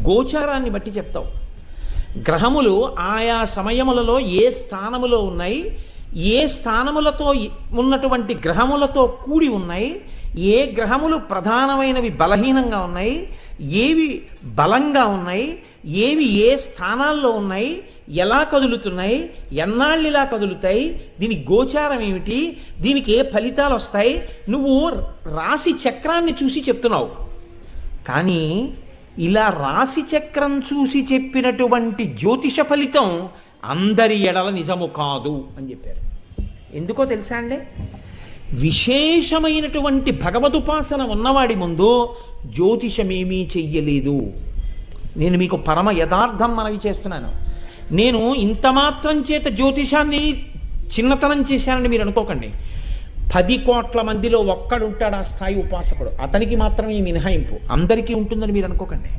గోచారాన్ని బట్టి చెప్తావు. గ్రహములు ఆయా సమయములలో ఏ స్థానములో ఉన్నాయి, ఏ స్థానములతో ఉన్నటువంటి గ్రహములతో కూడి ఉన్నాయి, ఏ గ్రహములు ప్రధానమైనవి బలహీనంగా ఉన్నాయి, ఏవి బలంగా ఉన్నాయి, ఏవి ఏ స్థానాల్లో ఉన్నాయి, ఎలా కదులుతున్నాయి, ఎన్నాళ్ళు ఇలా కదులుతాయి, దీని గోచారం ఏమిటి, దీనికి ఏ ఫలితాలు వస్తాయి, నువ్వు రాశి చక్రాన్ని చూసి చెప్తున్నావు. కానీ ఇలా రాశి చక్రం చూసి చెప్పినటువంటి జ్యోతిష ఫలితం అందరి ఎడల నిజము కాదు అని చెప్పారు. ఎందుకో తెలుసా అండి? విశేషమైనటువంటి భగవదుపాసన ఉన్నవాడి ముందు జ్యోతిషమేమీ చెయ్యలేదు. నేను మీకు పరమ యథార్థం మనవి చేస్తున్నాను. నేను ఇంత మాత్రం చేత జ్యోతిషాన్ని చిన్నతనం చేశానని మీరు అనుకోకండి. 10 కోట్ల మందిలో ఒక్కడుంటాడు ఆ స్థాయి ఉపాసకుడు, అతనికి మాత్రమే ఈ మినహాయింపు, అందరికీ ఉంటుందని మీరు అనుకోకండి.